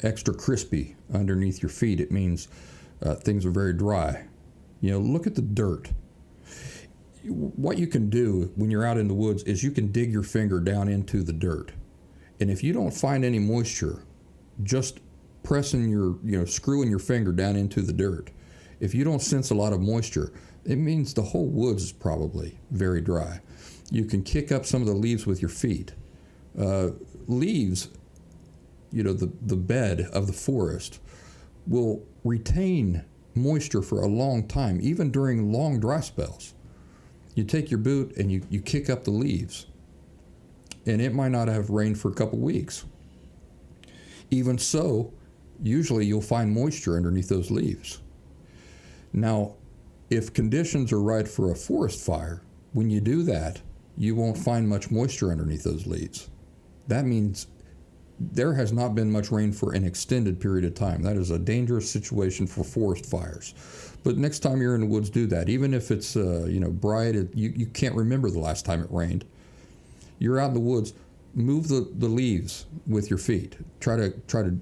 extra crispy underneath your feet, it means things are very dry. You know, look at the dirt. What you can do when you're out in the woods is you can dig your finger down into the dirt. And if you don't find any moisture, just pressing screwing your finger down into the dirt, if you don't sense a lot of moisture, it means the whole woods is probably very dry. You can kick up some of the leaves with your feet. Leaves, the bed of the forest will retain moisture for a long time, even during long dry spells. You take your boot and you kick up the leaves, and it might not have rained for a couple weeks. Even so, usually you'll find moisture underneath those leaves. Now, if conditions are right for a forest fire, when you do that, you won't find much moisture underneath those leaves. That means there has not been much rain for an extended period of time. That is a dangerous situation for forest fires. But next time you're in the woods, do that. Even if it's bright, you can't remember the last time it rained. You're out in the woods, move the leaves with your feet. Try to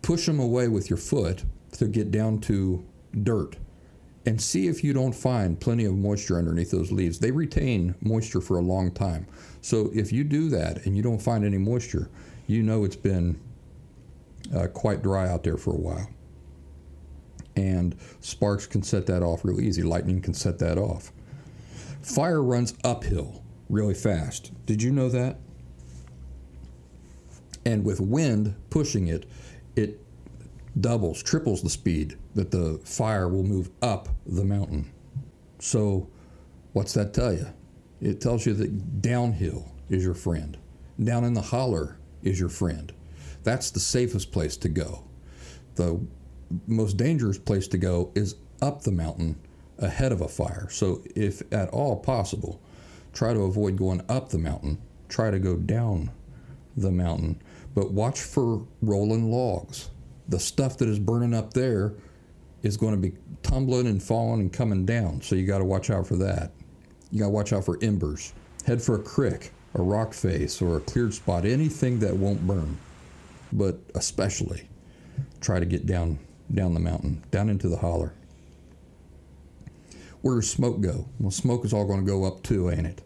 push them away with your foot to get down to dirt. And see if you don't find plenty of moisture underneath those leaves. They retain moisture for a long time. So if you do that and you don't find any moisture, you know it's been quite dry out there for a while. And sparks can set that off real easy. Lightning can set that off. Fire runs uphill really fast. Did you know that? And with wind pushing it, it doubles, triples the speed that the fire will move up the mountain. So What's that tell you? It tells you that downhill is your friend. Down in the holler is your friend. That's the safest place to go. The most dangerous place to go is up the mountain ahead of a fire. So if at all possible, try to avoid going up the mountain. Try to go down the mountain. But watch for rolling logs. The stuff that is burning up there is going to be tumbling and falling and coming down. So you got to watch out for that. You got to watch out for embers. Head for a crick, a rock face, or a cleared spot, anything that won't burn. But especially try to get down the mountain, down into the holler. Where does smoke go? Well, smoke is all going to go up too, ain't it?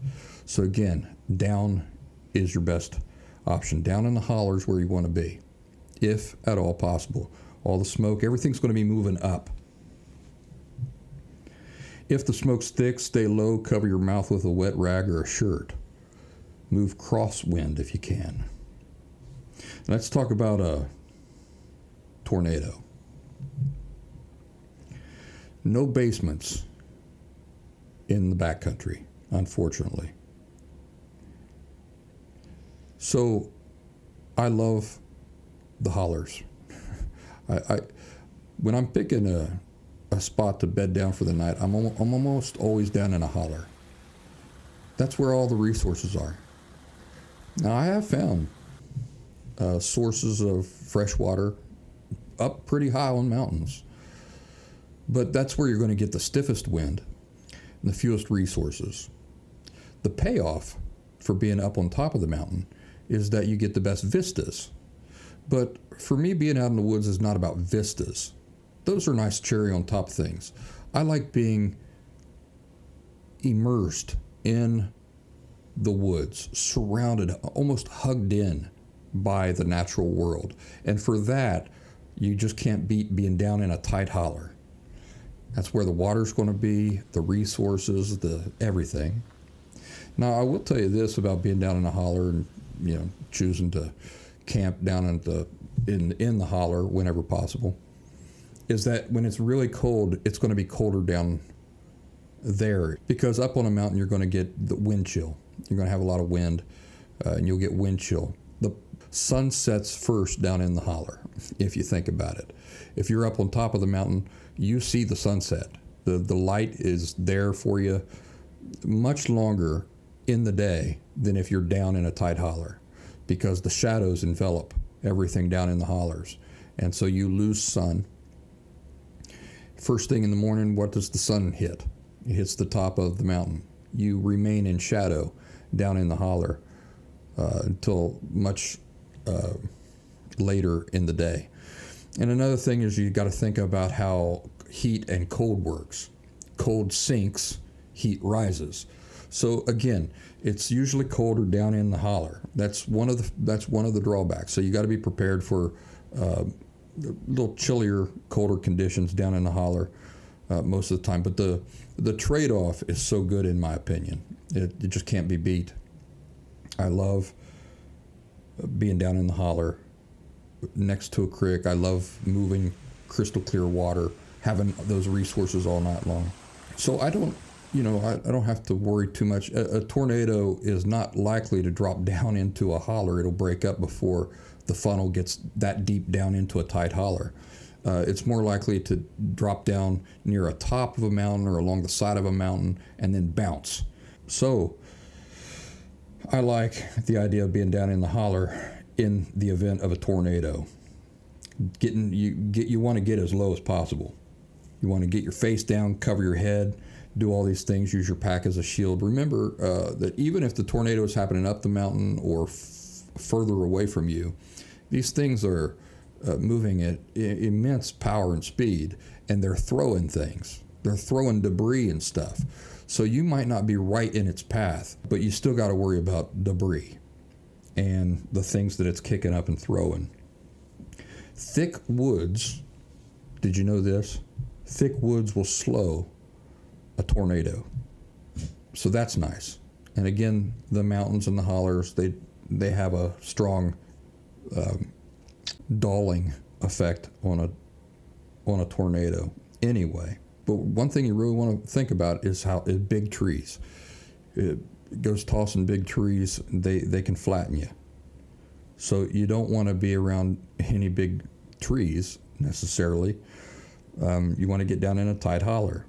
So again, down is your best option. Down in the holler is where you want to be, if at all possible. All the smoke, everything's going to be moving up. If the smoke's thick, stay low, cover your mouth with a wet rag or a shirt. Move crosswind if you can. Let's talk about a tornado. No basements in the backcountry, unfortunately. So I love the hollers. When I'm picking a spot to bed down for the night, I'm almost always down in a holler. That's where all the resources are. Now, I have found sources of fresh water up pretty high on mountains, but that's where you're going to get the stiffest wind and the fewest resources. The payoff for being up on top of the mountain is that you get the best vistas. But for me, being out in the woods is not about vistas. Those are nice cherry on top things. I like being immersed in the woods, surrounded, almost hugged in by the natural world. And for that, you just can't beat being down in a tight holler. That's where the water's going to be, the resources, the everything. Now, I will tell you this about being down in a holler and, choosing to camp down in the holler whenever possible, is that when it's really cold, it's going to be colder down there, because up on a mountain you're going to get the wind chill. You're going to have a lot of wind, and you'll get wind chill. The sun sets first down in the holler, if you think about it. If you're up on top of the mountain, you see the sunset. The light is there for you much longer in the day than if you're down in a tight holler, because the shadows envelop everything down in the hollers, and so you lose sun. First thing in the morning, what does the sun hit? It hits the top of the mountain. You remain in shadow down in the holler until much later in the day. And another thing is you got to think about how heat and cold works. Cold sinks, heat rises. So again, it's usually colder down in the holler. That's one of the drawbacks. So you got to be prepared for a little chillier, colder conditions down in the holler most of the time. But the trade-off is so good, in my opinion. It just can't be beat. I love being down in the holler next to a creek. I love moving crystal clear water, having those resources all night long. So I don't have to worry too much. A tornado is not likely to drop down into a holler. It'll break up before the funnel gets that deep down into a tight holler. It's more likely to drop down near a top of a mountain or along the side of a mountain and then bounce. So I like the idea of being down in the holler in the event of a tornado. You want to get as low as possible. You want to get your face down, cover your head, do all these things, use your pack as a shield. Remember that even if the tornado is happening up the mountain or further away from you, these things are moving at immense power and speed, and they're throwing things. They're throwing debris and stuff. So you might not be right in its path, but you still got to worry about debris and the things that it's kicking up and throwing. Thick woods, did you know this? Thick woods will slow a tornado. So that's nice. And again, the mountains and the hollers, they have a strong dulling effect on a tornado anyway. But one thing you really want to think about is big trees. It goes tossing big trees, they can flatten you. So you don't want to be around any big trees necessarily. You want to get down in a tight holler.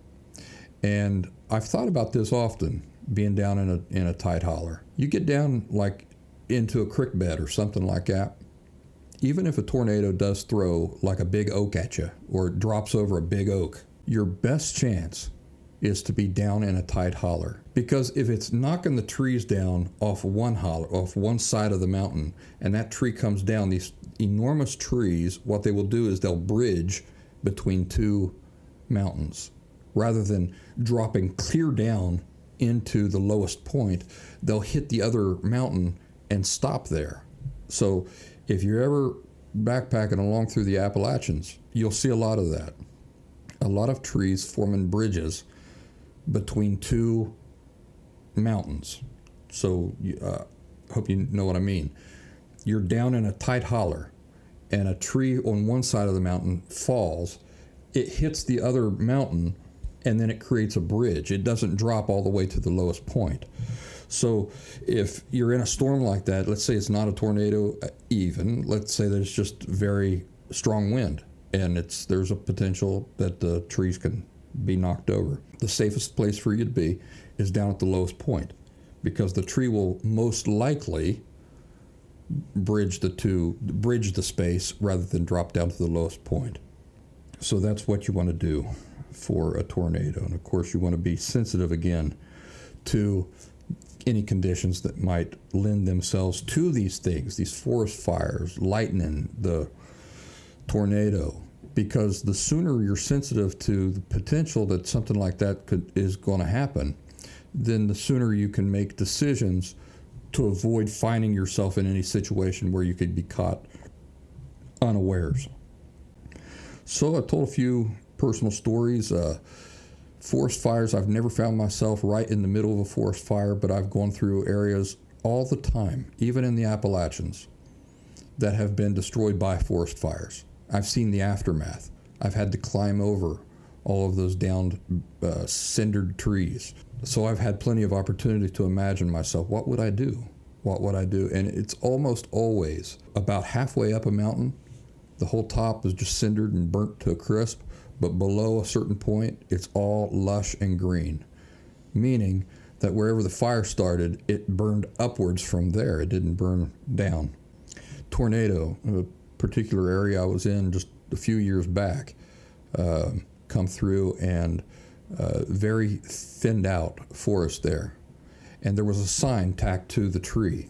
And I've thought about this often, being down in a tight holler. You get down like into a creek bed or something like that. Even if a tornado does throw like a big oak at you or drops over a big oak, your best chance is to be down in a tight holler. Because if it's knocking the trees down off one side of the mountain, and that tree comes down, these enormous trees, what they will do is they'll bridge between two mountains. Rather than dropping clear down into the lowest point, they'll hit the other mountain and stop there. So if you're ever backpacking along through the Appalachians, you'll see a lot of that. A lot of trees forming bridges between two mountains. So hope you know what I mean. You're down in a tight holler, and a tree on one side of the mountain falls. It hits the other mountain, and then it creates a bridge. It doesn't drop all the way to the lowest point. So if you're in a storm like that, let's say it's not a tornado even, let's say there's just very strong wind, and there's a potential that the trees can be knocked over. The safest place for you to be is down at the lowest point, because the tree will most likely bridge the space rather than drop down to the lowest point. So that's what you want to do for a tornado. And of course you want to be sensitive again to any conditions that might lend themselves to these things, these forest fires, lightning, the tornado, because the sooner you're sensitive to the potential that something like that is going to happen, then the sooner you can make decisions to avoid finding yourself in any situation where you could be caught unawares. So I told a few personal stories. Forest fires, I've never found myself right in the middle of a forest fire, but I've gone through areas all the time, even in the Appalachians, that have been destroyed by forest fires. I've seen the aftermath. I've had to climb over all of those downed, cindered trees. So I've had plenty of opportunity to imagine myself, what would I do? What would I do? And it's almost always about halfway up a mountain, the whole top is just cindered and burnt to a crisp, but below a certain point, it's all lush and green, meaning that wherever the fire started, it burned upwards from there. It didn't burn down. Tornado, a particular area I was in just a few years back, come through, and very thinned out forest there. And there was a sign tacked to the tree.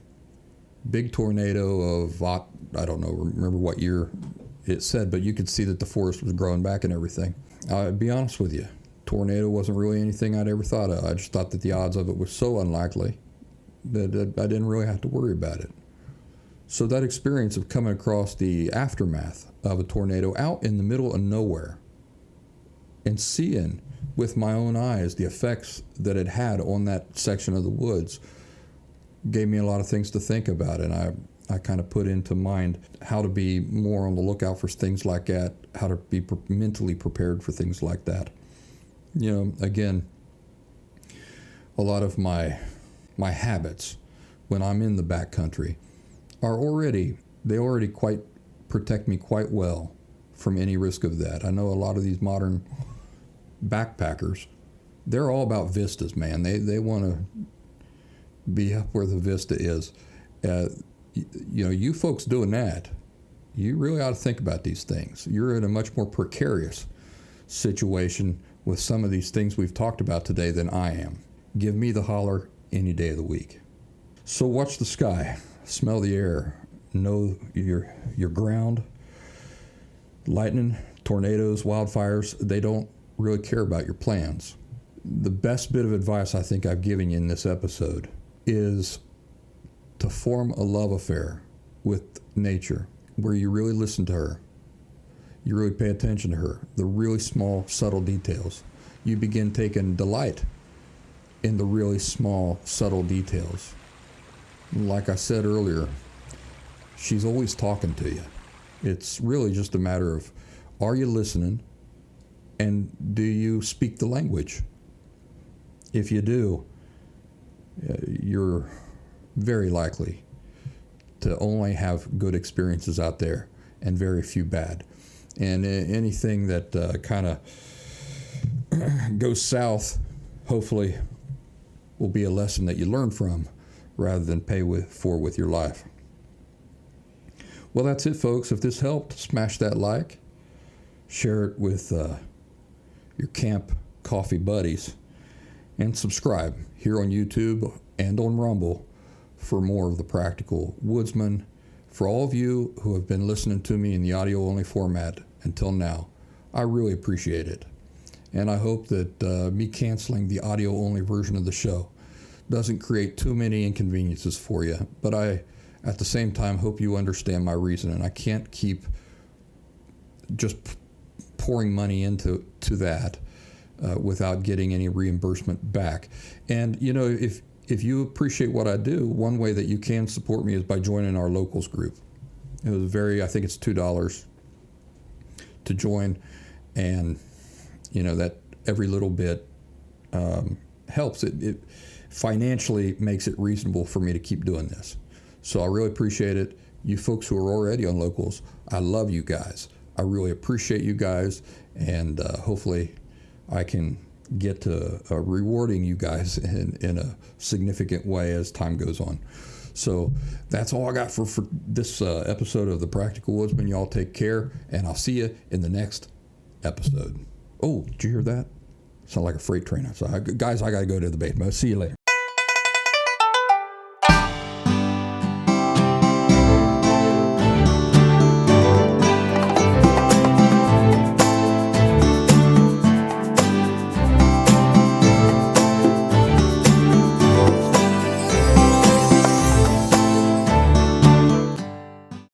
Big tornado of, I don't know, remember what year it said, but you could see that the forest was growing back and everything. I'll be honest with you, tornado wasn't really anything I'd ever thought of. I just thought that the odds of it were so unlikely that I didn't really have to worry about it. So that experience of coming across the aftermath of a tornado out in the middle of nowhere and seeing with my own eyes the effects that it had on that section of the woods gave me a lot of things to think about, and I kind of put into mind how to be more on the lookout for things like that, how to be mentally prepared for things like that. You know, again, a lot of my habits when I'm in the backcountry they already quite protect me quite well from any risk of that. I know a lot of these modern backpackers, they're all about vistas, man. They want to be up where the vista is. You know, you folks doing that, you really ought to think about these things. You're in a much more precarious situation with some of these things we've talked about today than I am. Give me the holler any day of the week. So watch the sky, smell the air, know your ground. Lightning, tornadoes, wildfires, they don't really care about your plans. The best bit of advice I think I've given you in this episode is to form a love affair with nature, where you really listen to her. You really pay attention to her, the really small, subtle details. You begin taking delight in the really small, subtle details. Like I said earlier, she's always talking to you. It's really just a matter of, are you listening? And do you speak the language? If you do, you're very likely to only have good experiences out there and very few bad. And anything that kind of goes south, hopefully, will be a lesson that you learn from rather than pay for with your life. Well, that's it, folks. If this helped, smash that like, share it with your camp coffee buddies, and subscribe here on YouTube and on Rumble for more of the Practical Woodsman. For all of you who have been listening to me in the audio-only format until now, I really appreciate it. And I hope that me canceling the audio-only version of the show doesn't create too many inconveniences for you. But I, at the same time, hope you understand my reason. And I can't keep just pouring money into that without getting any reimbursement back. And, if you appreciate what I do, one way that you can support me is by joining our locals group. It was I think it's $2 to join, and that every little bit helps. It financially makes it reasonable for me to keep doing this. So I really appreciate it. You folks who are already on locals, I love you guys. I really appreciate you guys, and hopefully I can get to rewarding you guys in a significant way as time goes on. So that's all I got for this episode of The Practical Woodsman. Y'all take care, and I'll see you in the next episode. Oh, did you hear that? Sound like a freight train outside. Guys, I got to go to the basement. I'll see you later.